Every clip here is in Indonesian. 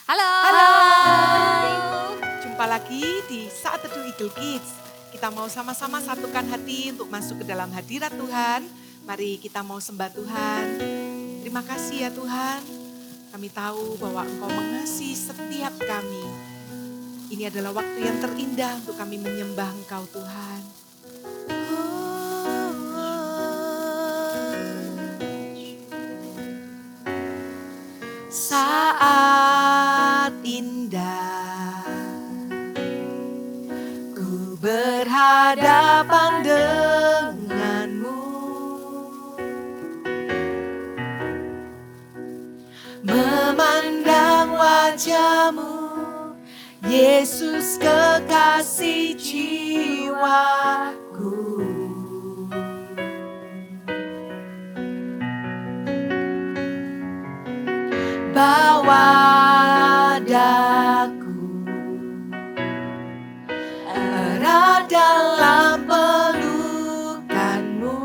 Halo. Halo. Hai. Jumpa lagi di Saat Teduh Eagle Kids. Kita mau sama-sama satukan hati untuk masuk ke dalam hadirat Tuhan. Mari kita mau sembah Tuhan. Terima kasih ya Tuhan. Kami tahu bahwa Engkau mengasihi setiap kami. Ini adalah waktu yang terindah untuk kami menyembah Engkau Tuhan. Saat indah ku berhadapan denganmu, memandang wajahmu, Yesus kekasih jiwaku. Bawa daku erat dalam pelukanmu,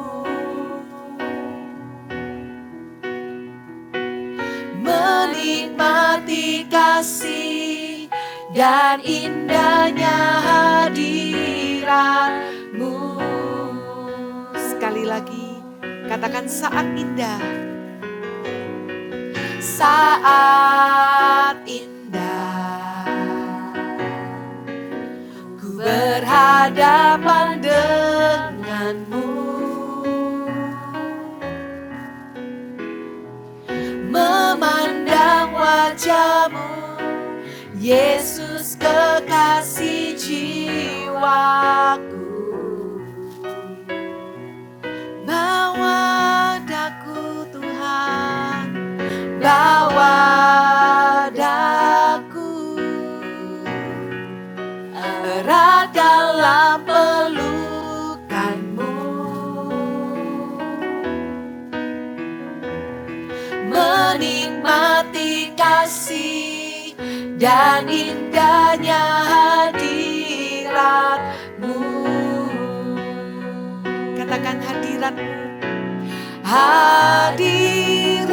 menikmati kasih dan indahnya hadiratmu. Sekali lagi, katakan saat indah. Saat indah ku berhadapan denganmu, memandang wajahmu, Yesus kekasih jiwaku. Bawa daku Tuhan, bawa daku erat dalam pelukanmu, menikmati kasih dan indahnya hadiratmu. Katakan hadiratmu. Hadiratmu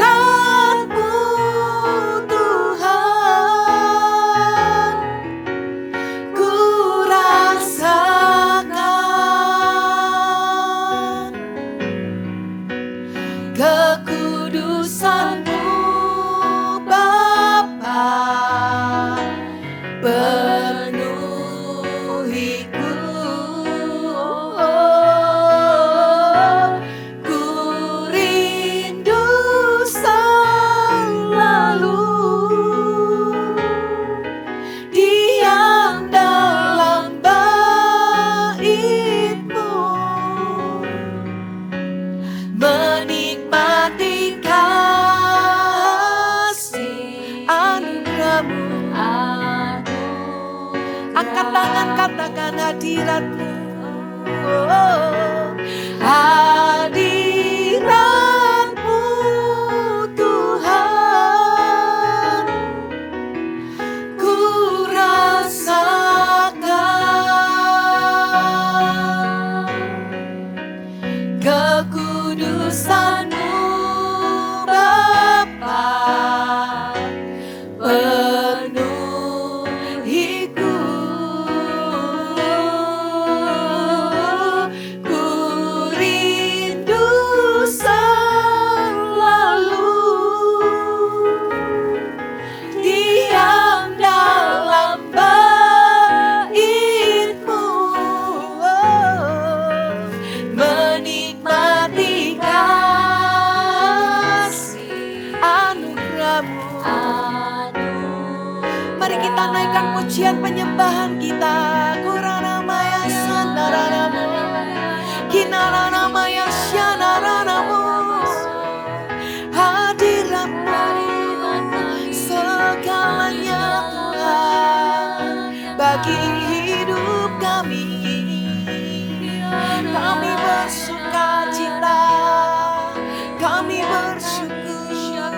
Tuhan, ku rasakan kekudusan-Mu Bapa, penuhiku. Menikmati kasih anugerah-Mu. Angkat tangan, katakan hadirat-Mu. Hadirat-Mu Tuhan, ku rasakan kekudusan-Mu Bapa, penuhiku. Ku rindu selalu diam dalam bait-Mu, menikmati kasih anugerah-Mu. Mari kita naikkan pujian penyembahan kita. Kuranamaya sandaranamu, kinaranamaya syanaranamu. Hadirat-Mu segalanya Tuhan bagi hidup kami. Kami bersuka cita, kami bersyukur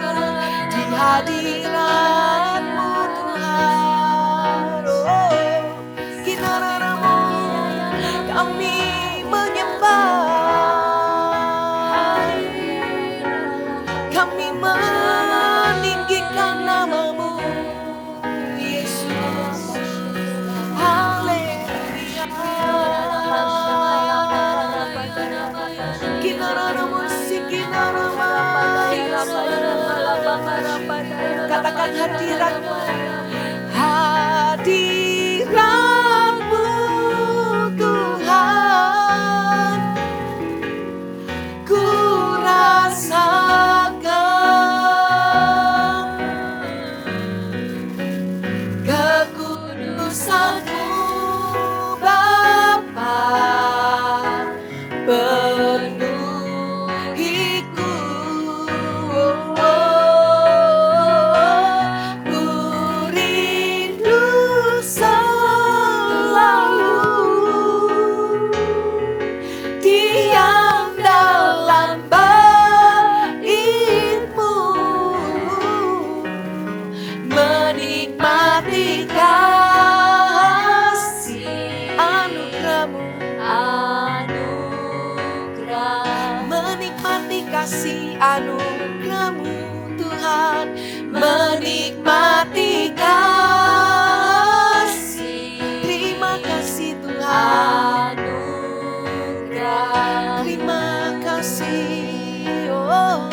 di hadirat-Mu Tuhan. Oh, kinararamu kami menyembah, kami meninggikan nama-Mu. nyatakan hadirat-Mu. Hadirat-Mu Tuhan, ku rasakan kekudusan-Mu Bapa, penuhiku. Ku rindu selalu diam dalam bait-Mu, menikmati kasih anugerah-Mu, menikmati kasih anugerah-Mu Tuhan, menikmati kasih. Terima kasih Tuhan, terima kasih, oh,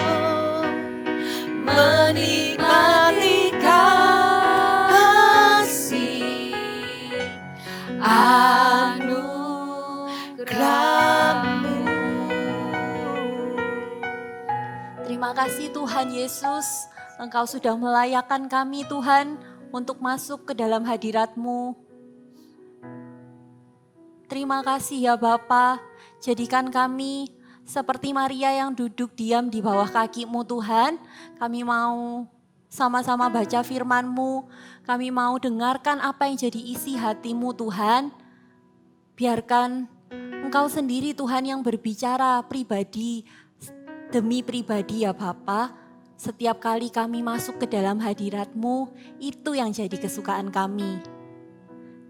menikmati kasih anugerah-Mu. Terima kasih Tuhan Yesus, Engkau sudah melayakkan kami Tuhan untuk masuk ke dalam hadirat-Mu. Terima kasih ya Bapa, jadikan kami seperti Maria yang duduk diam di bawah kaki-Mu Tuhan. Kami mau sama-sama baca firman-Mu, kami mau dengarkan apa yang jadi isi hati-Mu Tuhan. Biarkan Engkau sendiri Tuhan yang berbicara pribadi demi pribadi ya Bapa. Setiap kali kami masuk ke dalam hadirat-Mu, itu yang jadi kesukaan kami.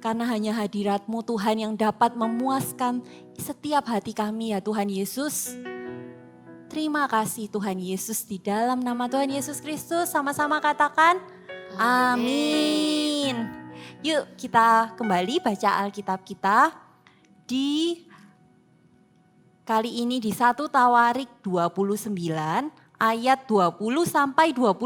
Karena hanya hadirat-Mu Tuhan yang dapat memuaskan setiap hati kami ya Tuhan Yesus. Terima kasih Tuhan Yesus, di dalam nama Tuhan Yesus Kristus sama-sama katakan amin. Yuk kita kembali baca Alkitab kita di kali ini di 1 Tawarik 29 ayat 20 sampai 25.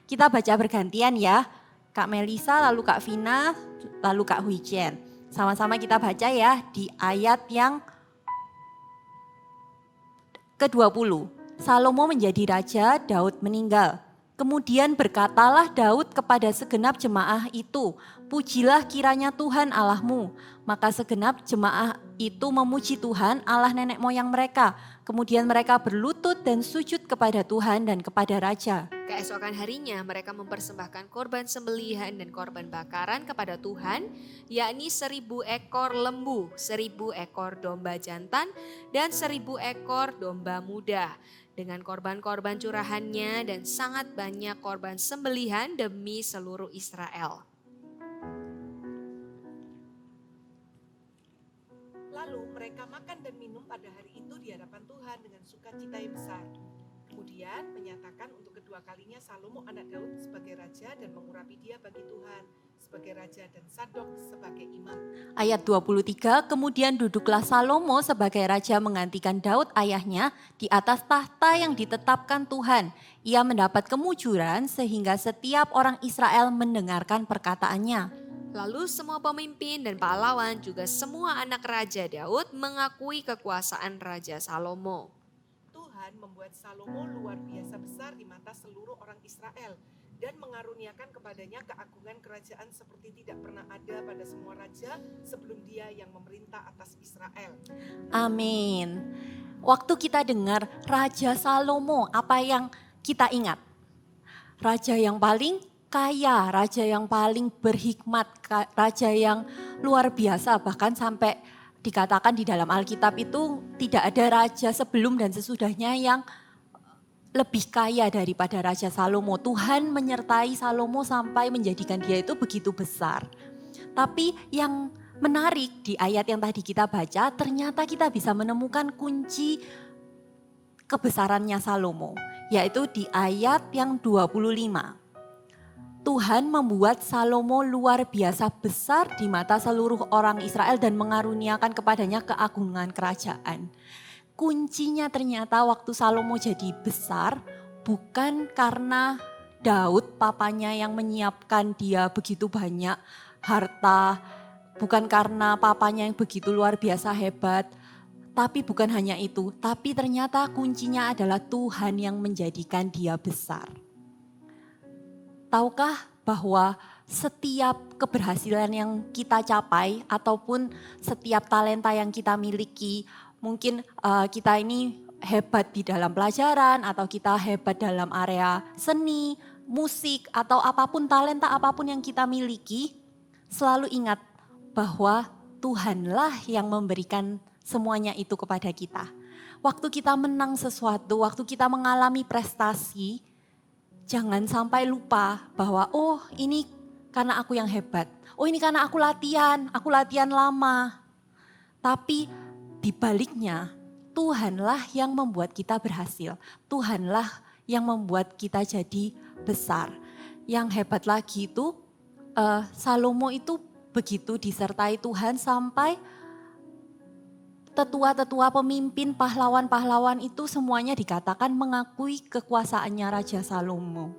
Kita baca bergantian ya. Kak Melisa, lalu Kak Vina, lalu Kak Huijen. Sama-sama kita baca ya di ayat yang ke-20. Salomo menjadi raja, Daud meninggal. Kemudian berkatalah Daud kepada segenap jemaah itu, pujilah kiranya Tuhan Allahmu. Maka segenap jemaah itu memuji Tuhan Allah nenek moyang mereka. Kemudian mereka berlutut dan sujud kepada Tuhan dan kepada raja. Keesokan harinya mereka mempersembahkan korban sembelihan dan korban bakaran kepada Tuhan, yakni 1.000 ekor lembu, 1.000 ekor domba jantan, dan 1.000 ekor domba muda. Dengan korban-korban curahannya dan sangat banyak korban sembelihan demi seluruh Israel. Lalu mereka makan dan minum pada hari itu di hadapan Tuhan dengan sukacita yang besar. Kemudian menyatakan untuk kedua kalinya Salomo anak Daud sebagai raja dan mengurapi dia bagi Tuhan sebagai raja dan Sadok sebagai imam. Ayat 23, kemudian duduklah Salomo sebagai raja menggantikan Daud ayahnya di atas tahta yang ditetapkan Tuhan. Ia mendapat kemujuran sehingga setiap orang Israel mendengarkan perkataannya. Lalu semua pemimpin dan pahlawan juga semua anak Raja Daud mengakui kekuasaan Raja Salomo. Tuhan membuat Salomo luar biasa besar di mata seluruh orang Israel dan mengaruniakan kepadanya keagungan kerajaan seperti tidak pernah ada pada semua raja sebelum dia yang memerintah atas Israel. Amin. Waktu kita dengar Raja Salomo, apa yang kita ingat? Raja yang paling kaya, raja yang paling berhikmat, raja yang luar biasa, bahkan sampai dikatakan di dalam Alkitab itu tidak ada raja sebelum dan sesudahnya yang lebih kaya daripada Raja Salomo. Tuhan menyertai Salomo sampai menjadikan dia itu begitu besar. Tapi yang menarik di ayat yang tadi kita baca, ternyata kita bisa menemukan kunci kebesarannya Salomo, yaitu di ayat yang 25. Tuhan membuat Salomo luar biasa besar di mata seluruh orang Israel dan mengaruniakan kepadanya keagungan kerajaan. Kuncinya ternyata waktu Salomo jadi besar bukan karena Daud, papanya yang menyiapkan dia begitu banyak harta, bukan karena papanya yang begitu luar biasa hebat, tapi bukan hanya itu, tapi ternyata kuncinya adalah Tuhan yang menjadikan dia besar. Tahukah bahwa setiap keberhasilan yang kita capai ataupun setiap talenta yang kita miliki, mungkin kita ini hebat di dalam pelajaran atau kita hebat dalam area seni, musik atau apapun talenta apapun yang kita miliki, selalu ingat bahwa Tuhanlah yang memberikan semuanya itu kepada kita. Waktu kita menang sesuatu, waktu kita mengalami prestasi, jangan sampai lupa bahwa oh ini karena aku yang hebat. Oh ini karena aku latihan lama. Tapi di baliknya Tuhanlah yang membuat kita berhasil. Tuhanlah yang membuat kita jadi besar. Yang hebat lagi itu Salomo itu begitu disertai Tuhan sampai tetua-tetua pemimpin, pahlawan-pahlawan itu semuanya dikatakan mengakui kekuasaannya Raja Salomo.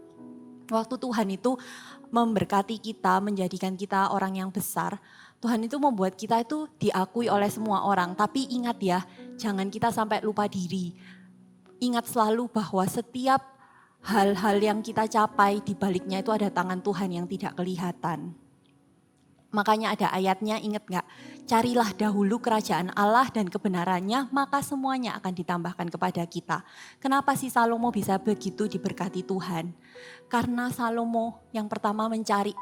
Waktu Tuhan itu memberkati kita, menjadikan kita orang yang besar, Tuhan itu membuat kita itu diakui oleh semua orang. Tapi ingat ya, jangan kita sampai lupa diri. Ingat selalu bahwa setiap hal-hal yang kita capai di baliknya itu ada tangan Tuhan yang tidak kelihatan. Makanya ada ayatnya, ingat gak? Carilah dahulu kerajaan Allah dan kebenarannya, maka semuanya akan ditambahkan kepada kita. Kenapa sih Salomo bisa begitu diberkati Tuhan? Karena Salomo yang pertama mencari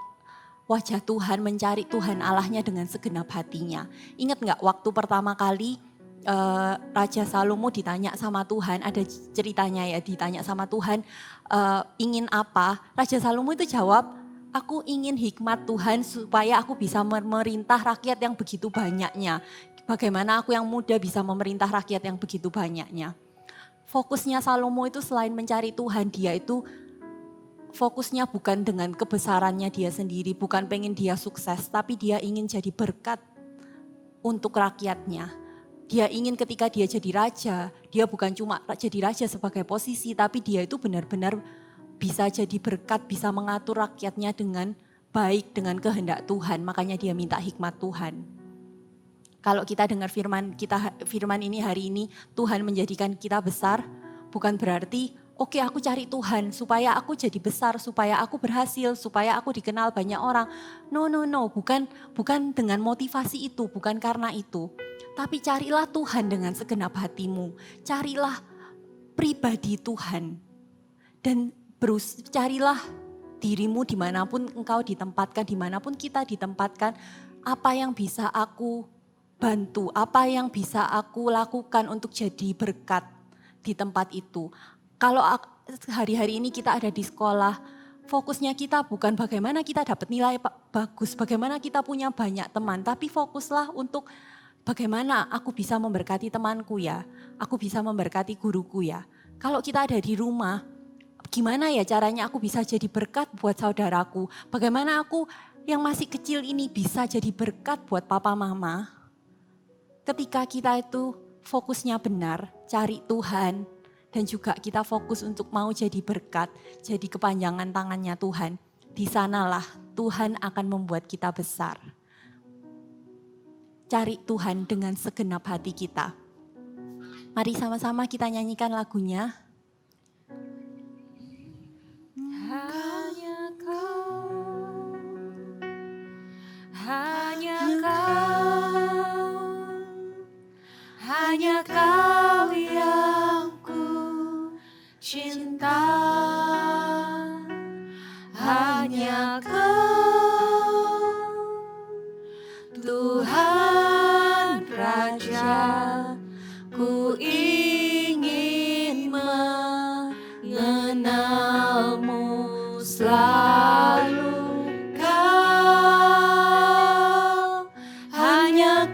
wajah Tuhan, mencari Tuhan Allahnya dengan segenap hatinya. Ingat gak waktu pertama kali Raja Salomo ditanya sama Tuhan, ada ceritanya ya, ditanya sama Tuhan ingin apa? Raja Salomo itu jawab, aku ingin hikmat Tuhan supaya aku bisa memerintah rakyat yang begitu banyaknya. Bagaimana aku yang muda bisa memerintah rakyat yang begitu banyaknya. Fokusnya Salomo itu selain mencari Tuhan, dia itu fokusnya bukan dengan kebesarannya dia sendiri, bukan pengen dia sukses, tapi dia ingin jadi berkat untuk rakyatnya. Dia ingin ketika dia jadi raja, dia bukan cuma jadi raja sebagai posisi, tapi dia itu benar-benar bisa jadi berkat, bisa mengatur rakyatnya dengan baik, dengan kehendak Tuhan. Makanya dia minta hikmat Tuhan. Kalau kita dengar firman ini hari ini, Tuhan menjadikan kita besar, bukan berarti oke, aku cari Tuhan supaya aku jadi besar, supaya aku berhasil, supaya aku dikenal banyak orang. No, bukan dengan motivasi itu, bukan karena itu. Tapi carilah Tuhan dengan segenap hatimu, carilah pribadi Tuhan. Dan carilah dirimu dimanapun engkau ditempatkan, dimanapun kita ditempatkan, apa yang bisa aku bantu, apa yang bisa aku lakukan untuk jadi berkat di tempat itu. Kalau hari-hari ini kita ada di sekolah, fokusnya kita bukan bagaimana kita dapat nilai bagus, bagaimana kita punya banyak teman, tapi fokuslah untuk bagaimana aku bisa memberkati temanku ya, aku bisa memberkati guruku ya. Kalau kita ada di rumah, gimana ya caranya aku bisa jadi berkat buat saudaraku, bagaimana aku yang masih kecil ini bisa jadi berkat buat papa mama. Ketika kita itu fokusnya benar, cari Tuhan, dan juga kita fokus untuk mau jadi berkat, jadi kepanjangan tangannya Tuhan. Di sanalah Tuhan akan membuat kita besar. Cari Tuhan dengan segenap hati kita. Mari sama-sama kita nyanyikan lagunya. Hanya kau, hanya kau, hanya kau yang cinta, hanya kau, Tuhan Raja, ku ingin mengenalmu selalu. Kau, hanya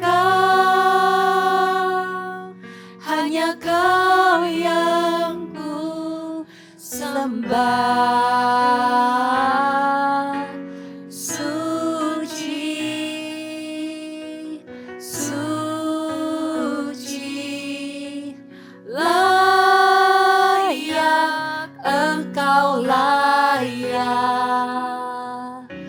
kau yang sembah, suci, layak, engkau layak kaya,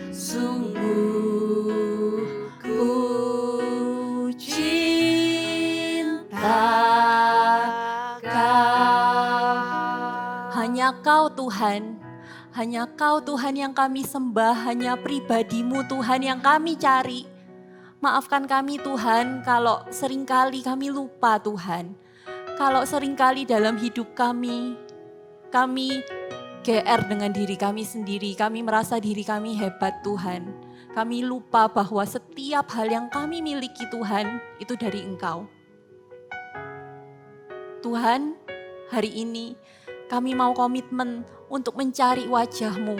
sungguh ku cinta Kau. Hanya Kau Tuhan, hanya Kau Tuhan yang kami sembah, hanya pribadi-Mu Tuhan yang kami cari. Maafkan kami Tuhan kalau seringkali kami lupa Tuhan. Kalau seringkali dalam hidup kami GR dengan diri kami sendiri. Kami merasa diri kami hebat Tuhan. Kami lupa bahwa setiap hal yang kami miliki Tuhan itu dari Engkau. Tuhan, hari ini kami mau komitmen untuk mencari wajah-Mu,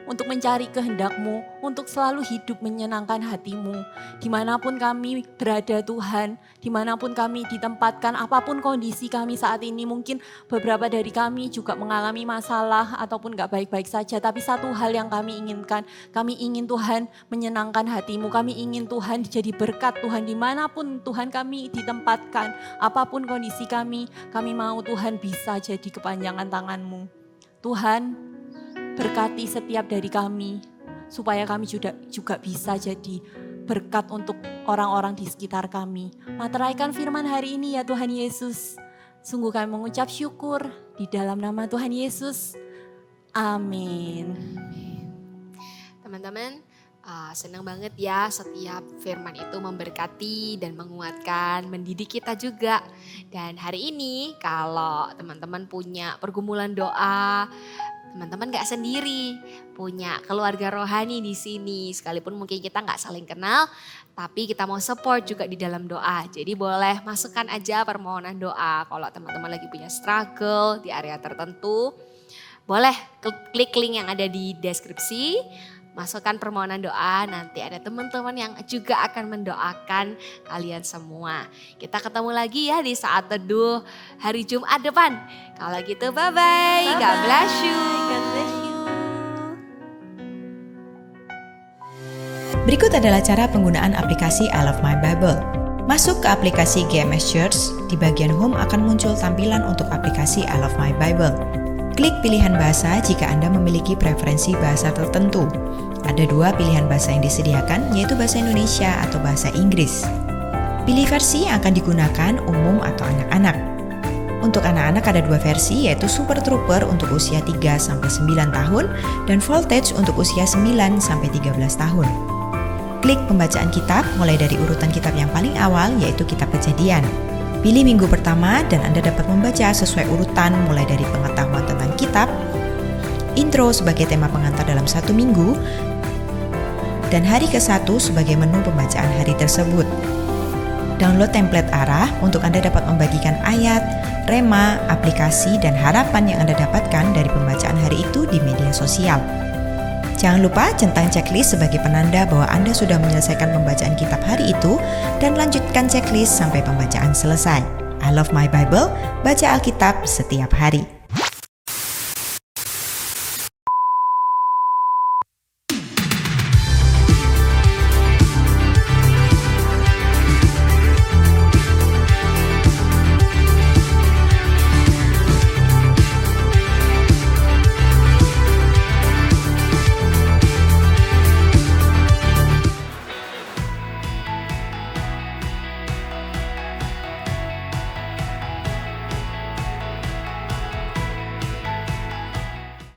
untuk mencari kehendak-Mu, untuk selalu hidup menyenangkan hati-Mu. Dimanapun kami berada Tuhan, dimanapun kami ditempatkan, apapun kondisi kami saat ini, mungkin beberapa dari kami juga mengalami masalah ataupun gak baik-baik saja. Tapi satu hal yang kami inginkan, kami ingin Tuhan menyenangkan hati-Mu, kami ingin Tuhan jadi berkat Tuhan dimanapun Tuhan kami ditempatkan. Apapun kondisi kami mau Tuhan bisa jadi kepanjangan tangan-Mu. Tuhan, berkati setiap dari kami, supaya kami juga bisa jadi berkat untuk orang-orang di sekitar kami. Materaikan firman hari ini ya Tuhan Yesus. Sungguh kami mengucap syukur di dalam nama Tuhan Yesus. Amin. Teman-teman, senang banget ya setiap firman itu memberkati dan menguatkan, mendidik kita juga. Dan hari ini kalau teman-teman punya pergumulan doa, teman-teman gak sendiri, punya keluarga rohani di sini. Sekalipun mungkin kita gak saling kenal, tapi kita mau support juga di dalam doa. Jadi boleh masukkan aja permohonan doa. Kalau teman-teman lagi punya struggle di area tertentu, boleh klik link yang ada di deskripsi. Masukkan permohonan doa, nanti ada teman-teman yang juga akan mendoakan kalian semua. Kita ketemu lagi ya di Saat Teduh hari Jumat depan. Kalau gitu bye-bye. God bless you. God bless you. Berikut adalah cara penggunaan aplikasi I Love My Bible. Masuk ke aplikasi GMS Church, di bagian home akan muncul tampilan untuk aplikasi I Love My Bible. Klik pilihan bahasa jika Anda memiliki preferensi bahasa tertentu. Ada 2 pilihan bahasa yang disediakan, yaitu bahasa Indonesia atau bahasa Inggris. Pilih versi yang akan digunakan umum atau anak-anak. Untuk anak-anak ada 2 versi, yaitu Super Trooper untuk usia 3-9 tahun dan Voltage untuk usia 9-13 tahun. Klik pembacaan kitab mulai dari urutan kitab yang paling awal, yaitu kitab Kejadian. Pilih minggu pertama dan Anda dapat membaca sesuai urutan mulai dari pengetahuan tentang kitab, intro sebagai tema pengantar dalam 1 minggu, dan hari ke-1 sebagai menu pembacaan hari tersebut. Download template arah untuk Anda dapat membagikan ayat, rema, aplikasi, dan harapan yang Anda dapatkan dari pembacaan hari itu di media sosial. Jangan lupa centang checklist sebagai penanda bahwa Anda sudah menyelesaikan pembacaan kitab hari itu dan lanjutkan checklist sampai pembacaan selesai. I Love My Bible, baca Alkitab setiap hari.